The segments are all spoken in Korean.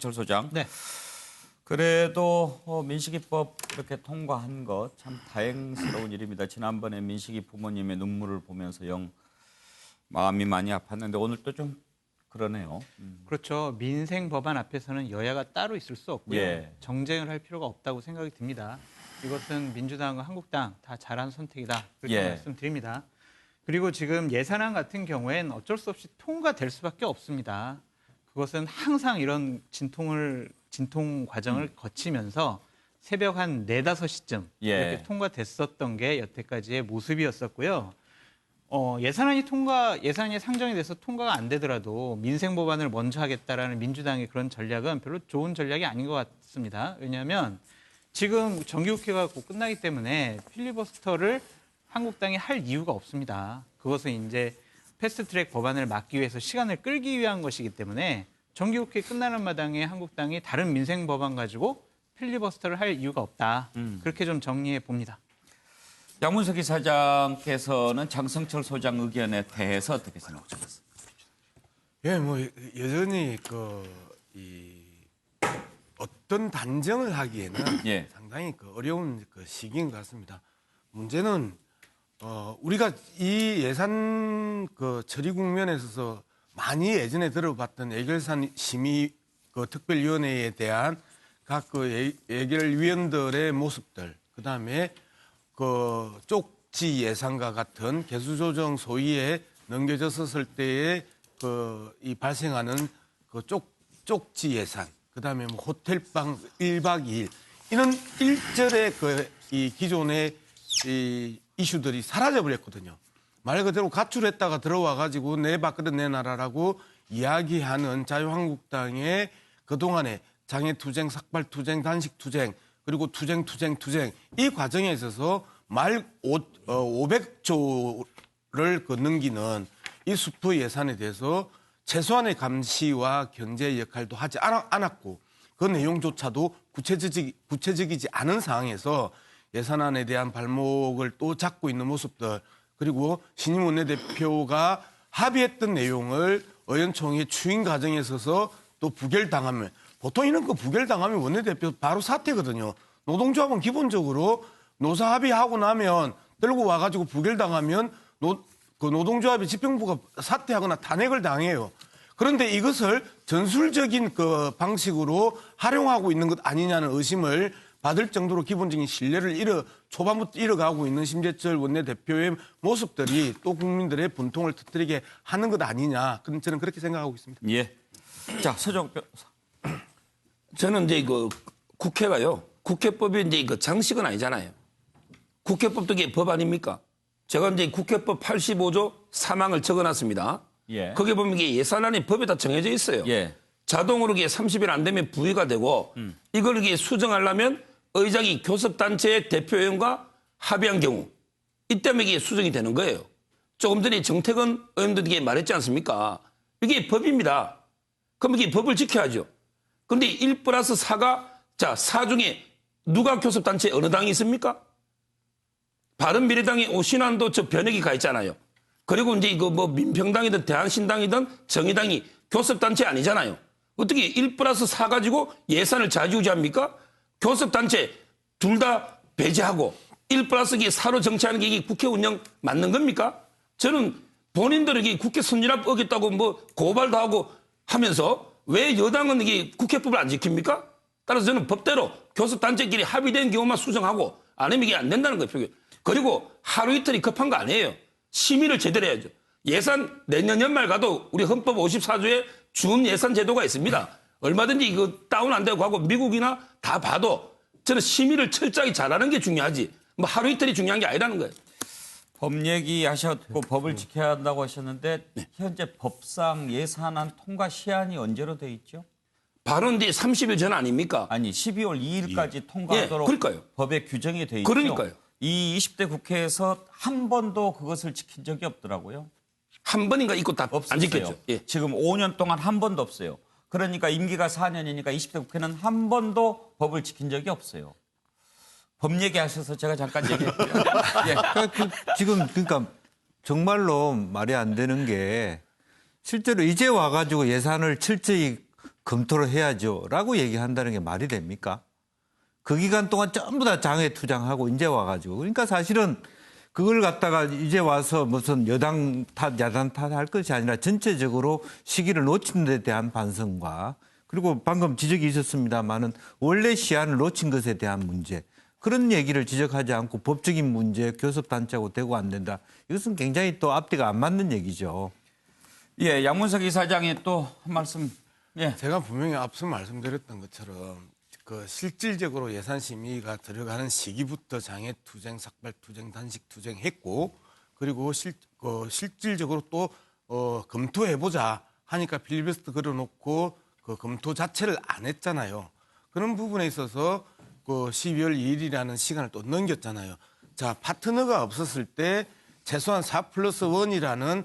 장성철 소장. 네. 그래도 민식이법 이렇게 통과한 것 참 다행스러운 일입니다. 지난번에 민식이 부모님의 눈물을 보면서 영 마음이 많이 아팠는데 오늘 또 좀 그러네요. 그렇죠. 민생 법안 앞에서는 여야가 따로 있을 수 없고요. 예. 정쟁을 할 필요가 없다고 생각이 듭니다. 이것은 민주당과 한국당 다 잘한 선택이다. 그렇게 예. 말씀드립니다. 그리고 지금 예산안 같은 경우엔 어쩔 수 없이 통과될 수밖에 없습니다. 그것은 항상 이런 진통 과정을 거치면서 새벽 한 4, 5시쯤 예. 이렇게 통과됐었던 게 여태까지의 모습이었었고요. 예산안이 상정이 돼서 통과가 안 되더라도 민생 법안을 먼저 하겠다라는 민주당의 그런 전략은 별로 좋은 전략이 아닌 것 같습니다. 왜냐하면 지금 정기국회가 곧 끝나기 때문에 필리버스터를 한국당이 할 이유가 없습니다. 그것은 이제 패스트트랙 법안을 막기 위해서 시간을 끌기 위한 것이기 때문에 정기국회 끝나는 마당에 한국당이 다른 민생 법안 가지고 필리버스터를 할 이유가 없다. 그렇게 좀 정리해 봅니다. 양문석 이사장께서는 장성철 소장 의견에 대해서 어떻게 생각하셨습니까? 예, 뭐 여전히 어떤 단정을 하기에는 예. 상당히 어려운 시기인 것 같습니다. 문제는 우리가 이 예산 처리 국면에 있어서 많이 예전에 들어봤던 예결산 심의 특별위원회에 대한 각 예결위원들의 모습들, 그다음에 쪽지 예산과 같은 개수조정 소위에 넘겨졌을 때에 이 발생하는 쪽지 예산, 그다음에 뭐 호텔방 1박 2일 이런 일절의 이 기존의 이 이슈들이 사라져버렸거든요. 말 그대로 가출했다가 들어와가지고 내봤거든 내 나라라고 이야기하는 자유한국당의 그동안의 장애투쟁, 삭발투쟁, 단식투쟁, 그리고 투쟁 이 과정에 있어서 말 500조를 넘기는 이 수프 예산에 대해서 최소한의 감시와 견제 역할도 하지 않았고 그 내용조차도 구체적이지 않은 상황에서 예산안에 대한 발목을 또 잡고 있는 모습들, 그리고 신임 원내대표가 합의했던 내용을 의원총회 추인 과정에 있어서 또 부결당하면, 보통 이런 거 부결당하면 원내대표 바로 사퇴거든요. 노동조합은 기본적으로 노사 합의하고 나면 들고 와가지고 부결당하면 노동조합의 집행부가 사퇴하거나 탄핵을 당해요. 그런데 이것을 전술적인 방식으로 활용하고 있는 것 아니냐는 의심을 받을 정도로 기본적인 신뢰를 초반부터 잃어가고 있는 심재철 원내대표의 모습들이 또 국민들의 분통을 터뜨리게 하는 것 아니냐. 저는 그렇게 생각하고 있습니다. 예. 자, 서정 변호사. 저는 이제 국회가요. 국회법이 이제 장식은 아니잖아요. 국회법도 이게 법 아닙니까? 제가 이제 국회법 85조 3항을 적어놨습니다. 예. 거기 보면 이게 예산안이 법에 다 정해져 있어요. 예. 자동으로 이게 30일 안 되면 부의가 되고 이걸 이게 수정하려면 의장이 교섭단체의 대표위원과 합의한 경우 이때면 이게 수정이 되는 거예요. 조금 전에 정태근 의원도 이게 말했지 않습니까? 이게 법입니다. 그럼 이게 법을 지켜야죠. 그런데 1+4가 자, 4 중에 누가 교섭단체에 어느 당이 있습니까? 바른미래당이 오신환도 저 변혁이 가 있잖아요. 그리고 이제 이거 뭐 민평당이든 대한신당이든 정의당이 교섭단체 아니잖아요. 어떻게 1+4 가지고 예산을 좌지우지합니까? 교섭단체 둘 다 배제하고 1+4로 정치하는 게 이게 국회 운영 맞는 겁니까? 저는 본인들에게 국회 선진화법 어겼다고 뭐 고발도 하고 하면서 왜 여당은 이게 국회법을 안 지킵니까? 따라서 저는 법대로 교섭단체끼리 합의된 경우만 수정하고 아니면 이게 안 된다는 거예요. 그리고 하루 이틀이 급한 거 아니에요. 심의를 제대로 해야죠. 예산 내년 연말 가도 우리 헌법 54조에 준 예산 제도가 있습니다. 얼마든지 이거 다운 안 되고 하고 미국이나 다 봐도 저는 심의를 철저하게 잘하는 게 중요하지. 뭐 하루 이틀이 중요한 게 아니라는 거예요. 법 얘기하셨고 법을 지켜야 한다고 하셨는데 현재 법상 예산안 통과 시한이 언제로 돼 있죠? 바로 이제 30일 전 아닙니까? 아니 12월 2일까지 통과하도록 그러니까요. 법에 규정이 돼 있죠. 그러니까요. 이 20대 국회에서 한 번도 그것을 지킨 적이 없더라고요. 한 번인가 있고 다 안 없었어요. 지켰죠. 예. 지금 5년 동안 한 번도 없어요. 그러니까 임기가 4년이니까 20대 국회는 한 번도 법을 지킨 적이 없어요. 법 얘기하셔서 제가 잠깐 얘기했고요. 예. 지금 그러니까 정말로 말이 안 되는 게 실제로 이제 와가지고 예산을 철저히 검토를 해야죠라고 얘기한다는 게 말이 됩니까? 그 기간 동안 전부 다 장외 투쟁하고 이제 와가지고 그러니까 사실은 그걸 갖다가 이제 와서 무슨 여당 탓, 야당 탓 할 것이 아니라 전체적으로 시기를 놓친 데 대한 반성과 그리고 방금 지적이 있었습니다마는 원래 시한을 놓친 것에 대한 문제 그런 얘기를 지적하지 않고 법적인 문제 교섭단체하고 대고 안 된다. 이것은 굉장히 또 앞뒤가 안 맞는 얘기죠. 예, 양문석 이사장이 또 한 말씀. 예. 제가 분명히 앞서 말씀드렸던 것처럼 그 실질적으로 예산 심의가 들어가는 시기부터 장애 투쟁, 삭발 투쟁, 단식 투쟁 했고 그리고 실질적으로 또 검토해보자 하니까 필리버스터 걸어놓고 그 검토 자체를 안 했잖아요. 그런 부분에 있어서 그 12월 2일이라는 시간을 또 넘겼잖아요. 자, 파트너가 없었을 때 최소한 4+1이라는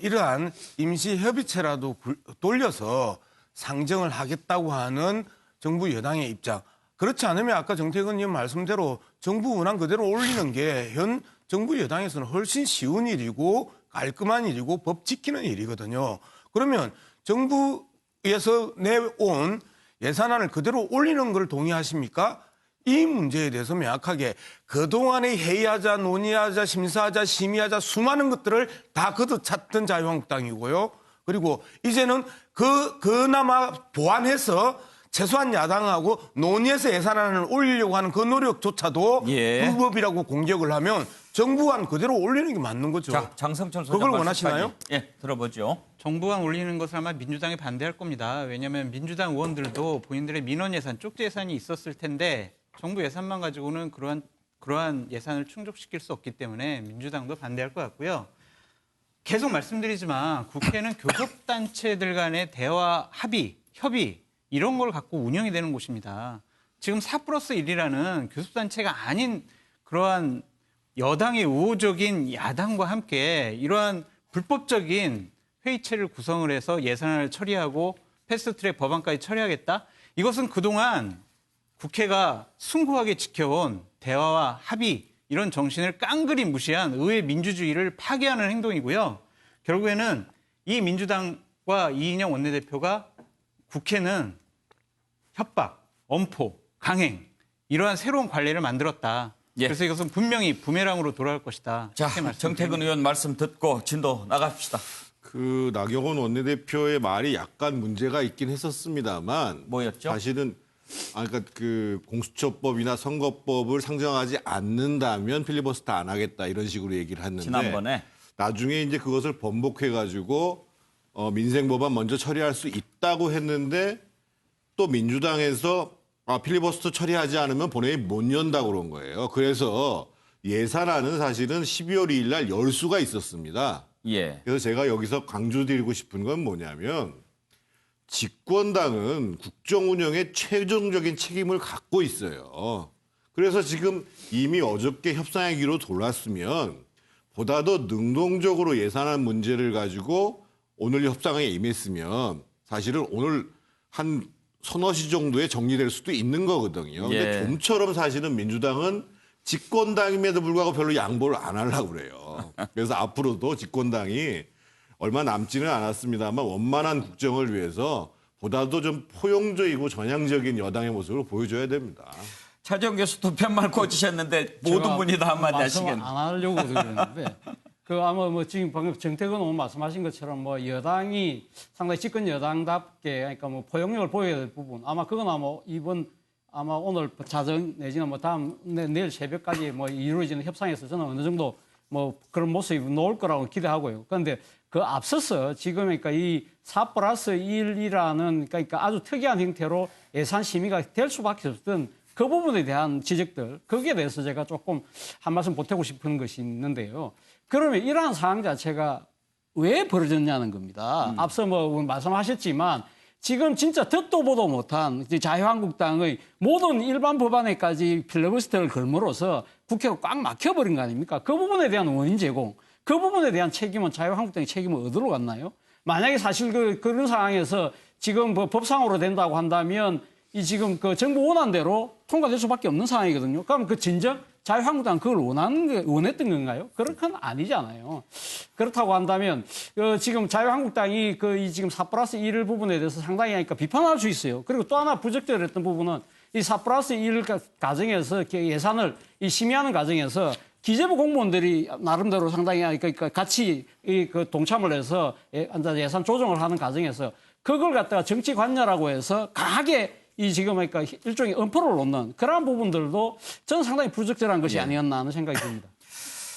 이러한 임시협의체라도 돌려서 상정을 하겠다고 하는 정부 여당의 입장. 그렇지 않으면 아까 정태근 의원 말씀대로 정부 원안 그대로 올리는 게 현 정부 여당에서는 훨씬 쉬운 일이고 깔끔한 일이고 법 지키는 일이거든요. 그러면 정부에서 내온 예산안을 그대로 올리는 걸 동의하십니까? 이 문제에 대해서 명확하게 그동안에 회의하자, 논의하자, 심사하자, 심의하자 수많은 것들을 다 걷어찼던 자유한국당이고요. 그리고 이제는 그나마 보완해서 최소한 야당하고 논의해서 예산안을 올리려고 하는 그 노력조차도 예. 불법이라고 공격을 하면 정부안 그대로 올리는 게 맞는 거죠. 자, 장성철 소장 그걸 말씀까지. 원하시나요? 예, 들어보죠. 정부안 올리는 것을 아마 민주당이 반대할 겁니다. 왜냐하면 민주당 의원들도 본인들의 민원 예산, 쪽지 예산이 있었을 텐데 정부 예산만 가지고는 그러한 예산을 충족시킬 수 없기 때문에 민주당도 반대할 것 같고요. 계속 말씀드리지만 국회는 교섭단체들 간의 대화, 합의, 협의 이런 걸 갖고 운영이 되는 곳입니다. 지금 4+1이라는 교섭단체가 아닌 그러한 여당의 우호적인 야당과 함께 이러한 불법적인 회의체를 구성을 해서 예산을 처리하고 패스트트랙 법안까지 처리하겠다? 이것은 그동안 국회가 숭고하게 지켜온 대화와 합의 이런 정신을 깡그리 무시한 의회 민주주의를 파괴하는 행동이고요. 결국에는 이 민주당과 이인영 원내대표가 국회는 협박, 엄포, 강행 이러한 새로운 관례를 만들었다. 예. 그래서 이것은 분명히 부메랑으로 돌아갈 것이다. 자, 이렇게 말씀드립니다. 정태근 의원 말씀 듣고 진도 나갑시다. 그 나경원 원내대표의 말이 약간 문제가 있긴 했었습니다만 뭐였죠? 사실은 그러니까 그 공수처법이나 선거법을 상정하지 않는다면 필리버스터 안 하겠다 이런 식으로 얘기를 했는데 지난번에 나중에 이제 그것을 번복해 가지고 민생법안 먼저 처리할 수 있다고 했는데 또 민주당에서 필리버스터 처리하지 않으면 본회의 못 연다고 그런 거예요. 그래서 예산안은 사실은 12월 2일 날 열 수가 있었습니다. 예. 그래서 제가 여기서 강조드리고 싶은 건 뭐냐면 집권당은 국정 운영에 최종적인 책임을 갖고 있어요. 그래서 지금 이미 어저께 협상회기로 돌았으면 보다 더 능동적으로 예산안 문제를 가지고 오늘 협상에 임했으면 사실은 오늘 한 서너 시 정도에 정리될 수도 있는 거거든요. 근데 예. 좀처럼 사실은 민주당은 집권당임에도 불구하고 별로 양보를 안 하려고 그래요. 그래서 앞으로도 집권당이 얼마 남지는 않았습니다만 원만한 국정을 위해서 보다도 좀 포용적이고 전향적인 여당의 모습을 보여줘야 됩니다. 차재원 교수 두 편만 꽂으셨는데 모든 분이 다 한마디 하시겠네요. 안 하려고 그러는데 그 아마 뭐 지금 방금 정태근 의원 말씀하신 것처럼 뭐 여당이 상당히 집권 여당답게 그러니까 뭐 포용력을 보여야 될 부분 아마 그건 아마 이번 아마 오늘 자정 내지는 뭐 다음 내일 새벽까지 뭐 이루어지는 협상에서 저는 어느 정도 뭐 그런 모습이 나올 거라고 기대하고요. 그런데 그 앞서서 지금 그러니까 이 4+1이라는 그러니까 아주 특이한 형태로 예산 심의가 될 수밖에 없던 그 부분에 대한 지적들 거기에 대해서 제가 조금 한 말씀 보태고 싶은 것이 있는데요. 그러면 이러한 상황 자체가 왜 벌어졌냐는 겁니다. 앞서 뭐 말씀하셨지만 지금 진짜 듣도 보도 못한 자유한국당의 모든 일반 법안에까지 필리버스터를 걸므로써 국회가 꽉 막혀버린 거 아닙니까? 그 부분에 대한 원인 제공, 그 부분에 대한 책임은 자유한국당의 책임을 어디로 갔나요? 만약에 사실 그런 상황에서 지금 뭐 법상으로 된다고 한다면 이 지금 그 정부 원안대로 통과될 수밖에 없는 상황이거든요. 그럼 그 진정 자유한국당 그걸 원했던 건가요? 그런 건 아니잖아요. 그렇다고 한다면 지금 자유한국당이 이 지금 4+1 부분에 대해서 상당히 하니까 비판할 수 있어요. 그리고 또 하나 부적절했던 부분은 이 4+1 과정에서 예산을 심의하는 과정에서 기재부 공무원들이 나름대로 상당히 그러니까 같이 동참을 해서 예산 조정을 하는 과정에서 그걸 갖다가 정치 관여라고 해서 강하게 지금 그러니까 일종의 엄포를 놓는 그러한 부분들도 저는 상당히 부적절한 것이 아니었나 하는 생각이 듭니다.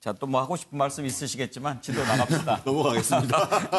자, 또 뭐 하고 싶은 말씀 있으시겠지만 지도 나갑시다. 넘어가겠습니다.